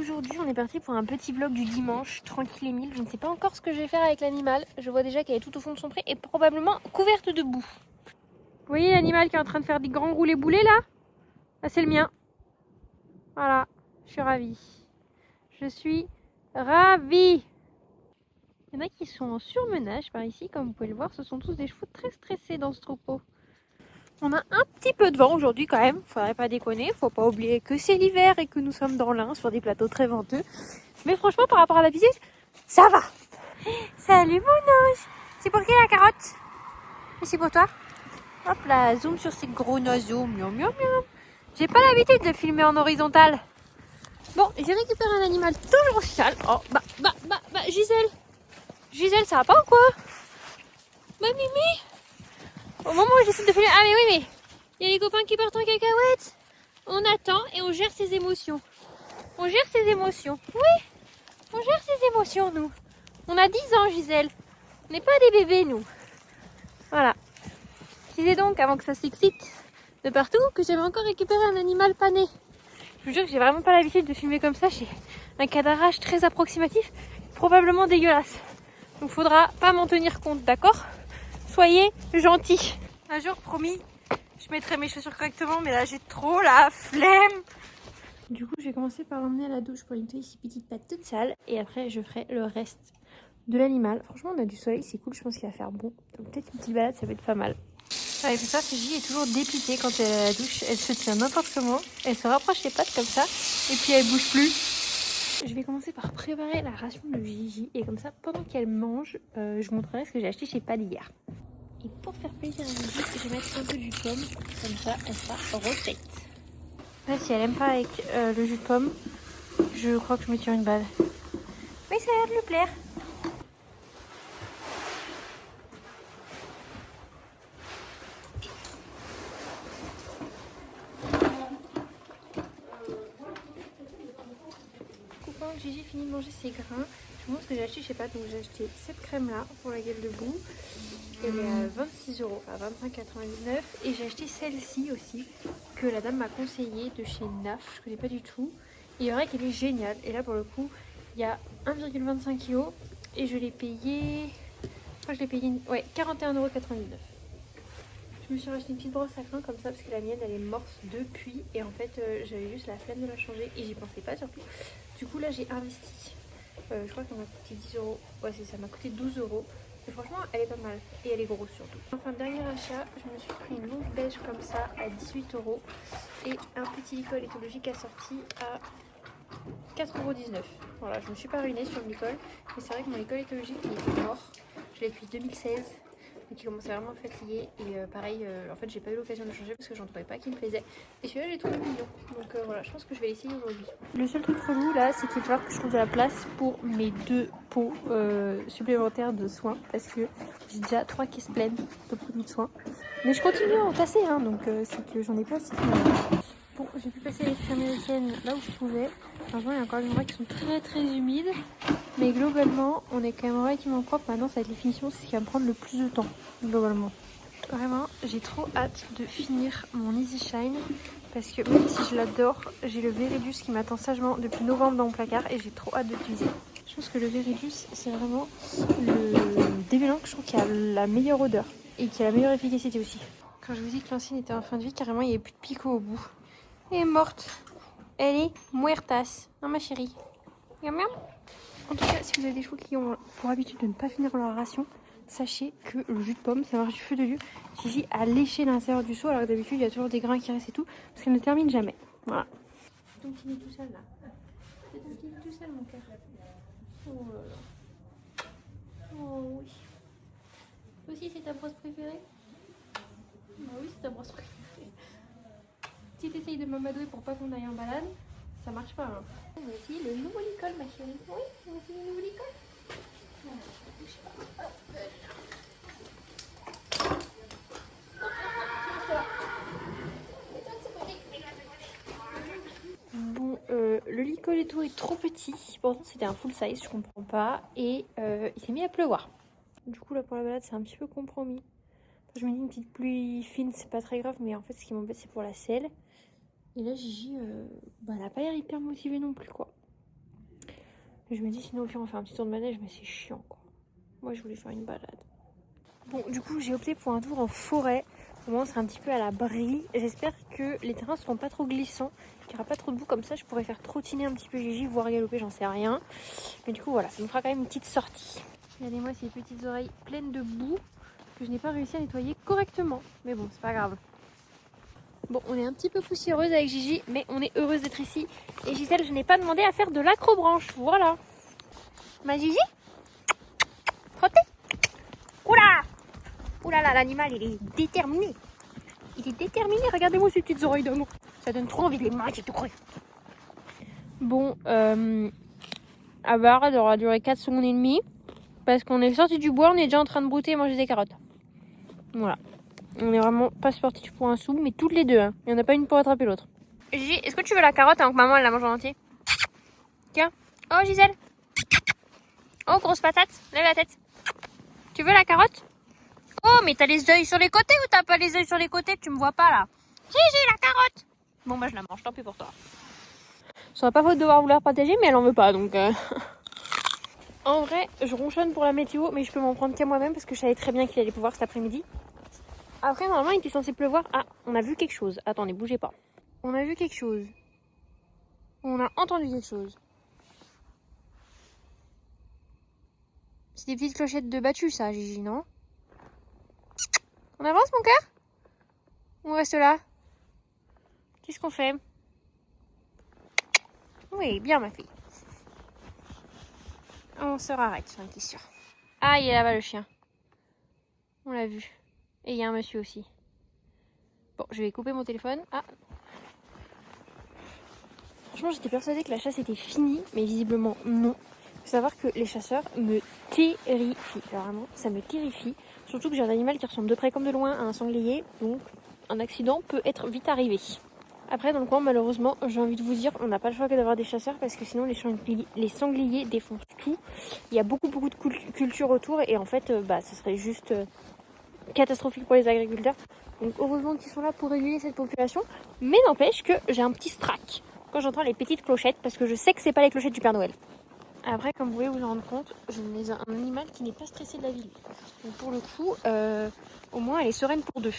aujourd'hui on est parti pour un petit vlog du dimanche, tranquille et mille. Je ne sais pas encore ce que je vais faire avec l'animal. Je vois déjà qu'elle est tout au fond de son pré et probablement couverte de boue. Vous voyez l'animal qui est en train de faire des grands roulés boulets là? Là c'est le mien. Voilà, je suis ravie. Je suis ravie. Il y en a qui sont en surmenage par ici, comme vous pouvez le voir. Ce sont tous des chevaux très stressés dans ce troupeau. On a un petit peu de vent aujourd'hui quand même, faudrait pas déconner, faut pas oublier que c'est l'hiver et que nous sommes dans l'Ain sur des plateaux très venteux. Mais franchement par rapport à d'habitude, ça va. Salut mon ange. C'est pour qui la carotte? C'est pour toi. Hop là, zoom sur ces gros naseaux, miam miam miam. J'ai pas l'habitude de filmer en horizontal. Bon, j'ai récupéré un animal toujours sale. Oh, Gisèle. Gisèle, ça va pas ou quoi? Mimi. Au moment où j'essaie de filmer, ah mais oui mais... Il y a les copains qui partent en cacahuète. On attend et on gère ses émotions. On gère ses émotions. Oui, on gère ses émotions, nous. On a 10 ans, Gisèle. On n'est pas des bébés, nous. Voilà. Je disais donc, avant que ça s'excite de partout, que j'avais encore récupéré un animal pas né. Je vous jure que j'ai vraiment pas l'habitude de filmer comme ça. J'ai un cadrage très approximatif, probablement dégueulasse. Donc faudra pas m'en tenir compte, d'accord? Soyez gentils. Un jour, promis. Je mettrai mes chaussures correctement, mais là j'ai trop la flemme. Du coup, je vais commencer par l'emmener à la douche pour lui nettoyer ses petites pattes toutes sales. Et après, je ferai le reste de l'animal. Franchement, on a du soleil, c'est cool. Je pense qu'il va faire bon. Donc peut-être une petite balade, ça va être pas mal. Il faut savoir que J est toujours dépitée quand elle est à la douche. Elle se tient n'importe comment. Elle se rapproche les pattes comme ça. Et puis elle bouge plus. Je vais commencer par préparer la ration de Gigi. Et comme ça, pendant qu'elle mange, je vous montrerai ce que j'ai acheté chez Pad hier. Et pour faire plaisir à Gigi, je vais mettre un peu de jus de pomme, comme ça elle sera refaite. Là, si elle aime pas avec le jus de pomme, je crois que je me tire une balle. Mais ça a l'air de lui plaire. Quand Gigi finit de manger ses grains, je vous montre ce que j'ai acheté chez Pâtes. Donc j'ai acheté cette crème là pour la gueule de boue. Elle est à 26 €, enfin 25,99 €. Et j'ai acheté celle-ci aussi, que la dame m'a conseillée de chez NAF. Je connais pas du tout. Et il y aurait qu'elle est géniale. Et là pour le coup, il y a 1,25 kg. Et je l'ai payé. Je crois que je l'ai payé. Ouais, 41,99 €. Je me suis racheté une petite brosse à crin comme ça parce que la mienne elle est morte depuis. Et en fait, j'avais juste la flemme de la changer et j'y pensais pas surtout. Du coup, là j'ai investi. Je crois qu'elle m'a coûté 10 €. Ouais, c'est ça, m'a coûté 12 €. Et franchement, elle est pas mal. Et elle est grosse surtout. Enfin, dernier achat, je me suis pris une longue beige comme ça à 18 €. Et un petit licol éthologique assorti à 4,19 €. Voilà, je me suis pas ruinée sur le licol. Mais c'est vrai que mon licol éthologique il était mort. Je l'ai depuis 2016. Donc il commençait vraiment à fatiguer. Et pareil, en fait, j'ai pas eu l'occasion de changer parce que j'en trouvais pas qui me plaisait. Et celui-là, j'ai trouvé mignon. Donc voilà, je pense que je vais l'essayer aujourd'hui. Le seul truc relou là, c'est qu'il va falloir que je trouve de la place pour mes 2 pots supplémentaires de soins. Parce que j'ai déjà 3 caisses pleines de produits de soins. Mais je continue à en tasser, hein, donc c'est que j'en ai pas aussi. Bon, j'ai pu passer les crèmes américaines là où je pouvais. Franchement, il y a encore des endroits qui sont très humides. Mais globalement, on est quand même relativement propre. Maintenant, ça va être les finitions, c'est ce qui va me prendre le plus de temps, globalement. Vraiment, j'ai trop hâte de finir mon Easy Shine. Parce que même si je l'adore, j'ai le Veredus qui m'attend sagement depuis novembre dans mon placard. Et j'ai trop hâte de l'utiliser. Je pense que le Veredus, c'est vraiment le démêlant que je trouve qui a la meilleure odeur. Et qui a la meilleure efficacité aussi. Quand je vous dis que l'ancienne était en fin de vie, carrément, il n'y avait plus de picot au bout. Elle est morte. Elle est muertas. Hein, ma chérie? Miam miam. En tout cas, si vous avez des chevaux qui ont pour habitude de ne pas finir leur ration, sachez que le jus de pomme, ça marche du feu de Dieu. Gigi a léché l'intérieur du seau, alors que d'habitude, il y a toujours des grains qui restent et tout, parce qu'elle ne termine jamais. Voilà. C'est ton petit tout seul là. C'est ton petit tout seul, mon cœur. Oh là là. Oh oui. Toi aussi, c'est ta brosse préférée? Bah oui, c'est ta brosse préférée. Si tu essayes de m'amadouer pour pas qu'on aille en balade, ça marche pas. Hein. On va essayer le nouveau licol, ma chérie. Oui, on va essayer le nouveau licol. Bon, le licol et tout est trop petit. Pourtant, c'était un full size, je comprends pas. Et il s'est mis à pleuvoir. Du coup, là, pour la balade, c'est un petit peu compromis. Je me dis une petite pluie fine, c'est pas très grave. Mais en fait, ce qui m'embête, c'est pour la selle. Et là, Gigi, elle a pas l'air hyper motivée non plus, quoi. Je me dis sinon au pire on fait un petit tour de manège, mais c'est chiant quoi. Moi je voulais faire une balade. Bon du coup j'ai opté pour un tour en forêt. Au moins on sera un petit peu à l'abri. J'espère que les terrains seront pas trop glissants, qu'il n'y aura pas trop de boue, comme ça je pourrais faire trottiner un petit peu Gigi, voire galoper, j'en sais rien. Mais du coup voilà, ça nous fera quand même une petite sortie. Regardez-moi ces petites oreilles pleines de boue que je n'ai pas réussi à nettoyer correctement. Mais bon, c'est pas grave. Bon, on est un petit peu poussiéreuse avec Gigi, mais on est heureuse d'être ici. Et Gisèle, je n'ai pas demandé à faire de l'acrobranche, voilà. Ma Gigi, frottez. Oula! Oula là, l'animal, il est déterminé. Il est déterminé, regardez-moi ces petites oreilles d'amour. Ça donne trop envie de les manger, tout cru. Bon, la balade aura duré 4 secondes et demie. Parce qu'on est sorti du bois, on est déjà en train de brouter et manger des carottes. Voilà. On est vraiment pas sportifs pour un sou, mais toutes les deux. Hein. Il n'y en a pas une pour attraper l'autre. Gigi, est-ce que tu veux la carotte avant que maman elle la mange en entier? Tiens. Oh Gisèle. Oh grosse patate, lève la tête. Tu veux la carotte? Oh mais t'as les yeux sur les côtés ou t'as pas les yeux sur les côtés? Tu me vois pas là. Gigi, la carotte. Bon bah je la mange, tant pis pour toi. Ce serait pas faute de devoir vouloir partager, mais elle en veut pas donc... En vrai, je ronchonne pour la météo, mais je peux m'en prendre qu'à moi-même parce que je savais très bien qu'il allait pleuvoir cet après-midi. Après, normalement, il était censé pleuvoir. Ah, on a vu quelque chose. Attendez, bougez pas. On a vu quelque chose. On a entendu quelque chose. C'est des petites clochettes de battu, ça, Gigi, non? On avance, mon cœur? On reste là? Qu'est-ce qu'on fait? Oui, bien, ma fille. On se rarrête sur une question. Ah, il est là-bas, le chien. On l'a vu. Et il y a un monsieur aussi. Bon, je vais couper mon téléphone. Ah. Franchement, j'étais persuadée que la chasse était finie, mais visiblement non. Il faut savoir que les chasseurs me terrifient. Alors vraiment, ça me terrifie. Surtout que j'ai un animal qui ressemble de près comme de loin à un sanglier. Donc, un accident peut être vite arrivé. Après, dans le coin, malheureusement, j'ai envie de vous dire, on n'a pas le choix que d'avoir des chasseurs parce que sinon, les sangliers défoncent tout. Il y a beaucoup de culture autour et en fait, ça serait juste catastrophique pour les agriculteurs. Donc, heureusement qu'ils sont là pour réguler cette population. Mais n'empêche que j'ai un petit strack quand j'entends les petites clochettes parce que je sais que c'est pas les clochettes du Père Noël. Après, comme vous pouvez vous en rendre compte, je n'ai un animal qui n'est pas stressé de la vie. Donc, pour le coup, au moins, elle est sereine pour deux.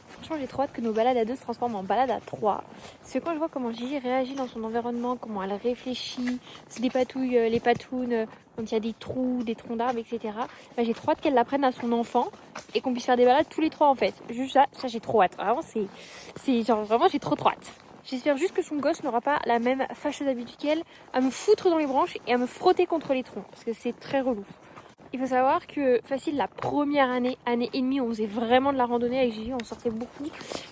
Franchement, j'ai trop hâte que nos balades à deux se transforment en balades à trois. Parce que quand je vois comment Gigi réagit dans son environnement, comment elle réfléchit, se dépatouille les patounes, quand il y a des trous, des troncs d'arbres, etc. J'ai trop hâte qu'elle l'apprenne à son enfant et qu'on puisse faire des balades tous les trois en fait. Juste ça j'ai trop hâte. Vraiment, vraiment, j'ai trop hâte. J'espère juste que son gosse n'aura pas la même fâcheuse habitude qu'elle à me foutre dans les branches et à me frotter contre les troncs. Parce que c'est très relou. Il faut savoir que facile la première année et demie, on faisait vraiment de la randonnée avec Gigi, on sortait beaucoup.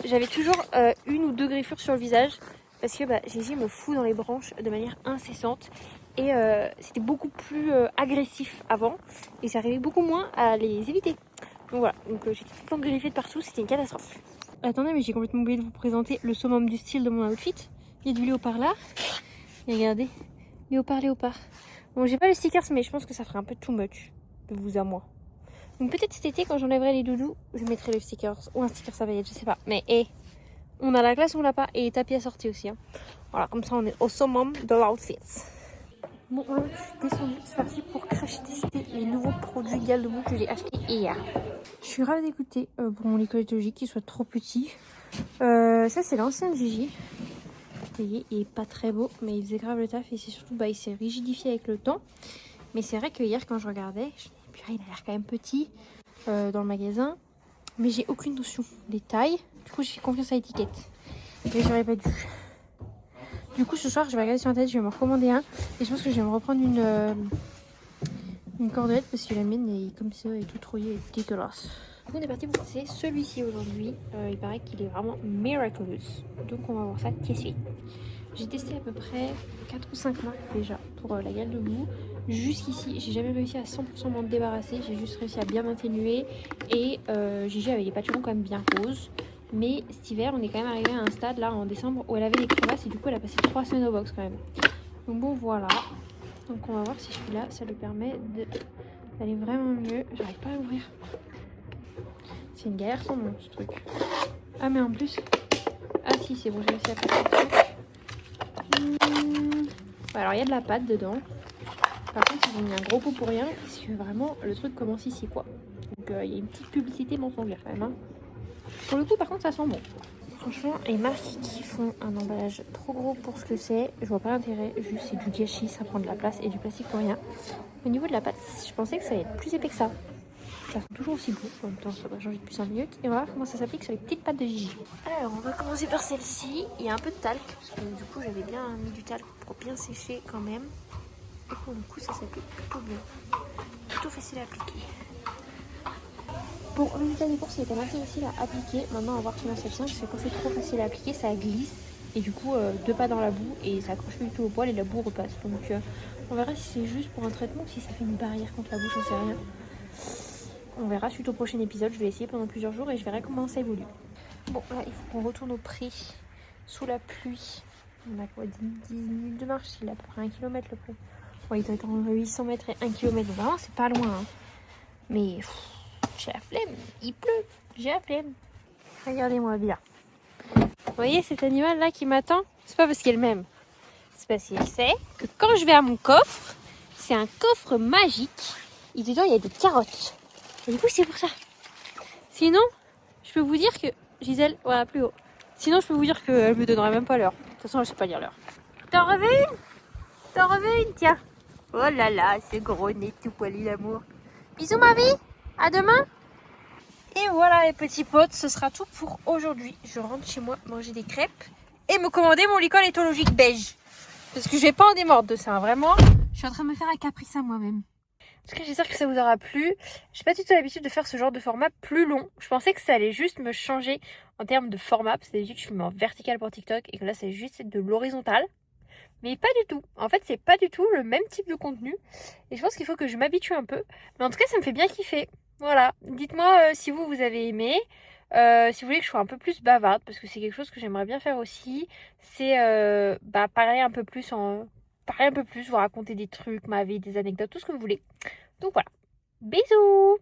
J'avais toujours une ou deux griffures sur le visage parce que Gigi me fout dans les branches de manière incessante et c'était beaucoup plus agressif avant et j'arrivais beaucoup moins à les éviter. Donc voilà, j'étais tout le temps griffée de partout, c'était une catastrophe. Attendez, mais j'ai complètement oublié de vous présenter le summum du style de mon outfit. Il y a du léopard là. Et regardez, léopard. Bon, j'ai pas les stickers, mais je pense que ça ferait un peu too much. De vous à moi. Donc peut-être cet été quand j'enlèverai les doudous, je mettrai le stickers ou un sticker ça va être, je sais pas. Mais on a la classe, on l'a pas et tapis à sortie aussi. Hein. Voilà, comme ça on est au summum de l'outfit. Bon, là, je suis descendue, c'est parti pour crash tester les nouveaux produits Galde-Boue que j'ai achetés hier. Je suis ravie d'écouter pour mon écologique qui soit trop petit. Ça c'est l'ancienne Gigi. Vous voyez, il est pas très beau, mais il faisait grave le taf et c'est surtout il s'est rigidifié avec le temps. Mais c'est vrai que hier quand je regardais, il a l'air quand même petit dans le magasin. Mais j'ai aucune notion des tailles. Du coup, j'ai fait confiance à l'étiquette. Mais j'aurais pas dû. Du coup, ce soir, je vais regarder sur internet, je vais me recommander un. Et je pense que je vais me reprendre une cordelette parce que la mienne est comme ça, et tout rouillée et dégueulasse. Du coup, on est parti pour tester celui-ci aujourd'hui. Il paraît qu'il est vraiment miraculous. Donc, on va voir ça tout de suite. J'ai testé à peu près 4 ou 5 marques déjà pour la Galde-Boue. Jusqu'ici, j'ai jamais réussi à 100% m'en débarrasser. J'ai juste réussi à bien m'atténuer. Et Gigi avait les patchons quand même bien roses. Mais cet hiver, on est quand même arrivé à un stade là en décembre où elle avait des crevasses. Et du coup, elle a passé 3 semaines au box quand même. Donc bon, voilà. Donc on va voir si celui-là, ça lui permet d'aller vraiment mieux. J'arrive pas à l'ouvrir. C'est une galère sans nom ce truc. Ah mais en plus... Ah si, c'est bon, j'ai réussi à passer le truc. Ouais, alors il y a de la pâte dedans. Par contre, ils ont mis un gros pot pour rien, parce que vraiment, le truc commence ici, quoi. Donc il y a une petite publicité mensongère quand même. Hein. Pour le coup, par contre, ça sent bon. Franchement, les marques qui font un emballage trop gros pour ce que c'est, je vois pas l'intérêt. Juste, c'est du gâchis, ça prend de la place et du plastique pour rien. Au niveau de la pâte, je pensais que ça allait être plus épais que ça. Ça sent toujours aussi bon. En même temps, ça va changer depuis 5 minutes. Et voilà comment ça s'applique sur les petites pâtes de Gigi. Alors, on va commencer par celle-ci. Il y a un peu de talc, parce que du coup, j'avais bien mis du talc pour bien sécher quand même. Et pour le coup, ça s'applique plutôt bien. Plutôt facile à appliquer. Bon, le résultat des courses, il était assez facile à appliquer. Maintenant, on va voir combien ça tient. Parce que quand c'est trop facile à appliquer, ça glisse. Et du coup, deux pas dans la boue. Et ça accroche plus du tout au poil et la boue repasse. Donc, on verra si c'est juste pour un traitement ou si ça fait une barrière contre la boue, j'en sais rien. On verra suite au prochain épisode. Je vais essayer pendant plusieurs jours et je verrai comment ça évolue. Bon, là, il faut qu'on retourne au prix sous la pluie. On a quoi, 10 minutes de marche. Il a à peu près 1 km le prix. Ouais, il doit être entre 800 mètres et 1 km. Donc, vraiment, c'est pas loin. Hein. Mais j'ai la flemme. Il pleut. J'ai la flemme. Regardez-moi bien. Vous voyez cet animal-là qui m'attend? C'est pas parce qu'il m'aime. C'est parce qu'il sait que quand je vais à mon coffre, c'est un coffre magique. Et dedans, il y a des carottes. Et du coup, c'est pour ça. Sinon, je peux vous dire que... Gisèle, voilà, plus haut. Sinon, je peux vous dire qu'elle me donnerait même pas l'heure. De toute façon, elle ne sait pas lire l'heure. T'en revais une? T'en revais une, tiens. Oh là là, c'est gros nez tout poilu, l'amour. Bisous, ma vie. À demain. Et voilà, les petits potes, ce sera tout pour aujourd'hui. Je rentre chez moi manger des crêpes et me commander mon licol éthologique beige. Parce que je vais pas en démordre de ça, vraiment. Je suis en train de me faire un caprice à moi-même. En tout cas, j'espère que ça vous aura plu. J'ai pas du tout l'habitude de faire ce genre de format plus long. Je pensais que ça allait juste me changer en termes de format. Parce que d'habitude, je filme en vertical pour TikTok et que là, c'est juste de l'horizontal. Mais pas du tout. En fait, c'est pas du tout le même type de contenu. Et je pense qu'il faut que je m'habitue un peu. Mais en tout cas, ça me fait bien kiffer. Voilà. Dites-moi si vous avez aimé. Si vous voulez que je sois un peu plus bavarde. Parce que c'est quelque chose que j'aimerais bien faire aussi. C'est parler un peu plus vous raconter des trucs, ma vie, des anecdotes, tout ce que vous voulez. Donc voilà. Bisous!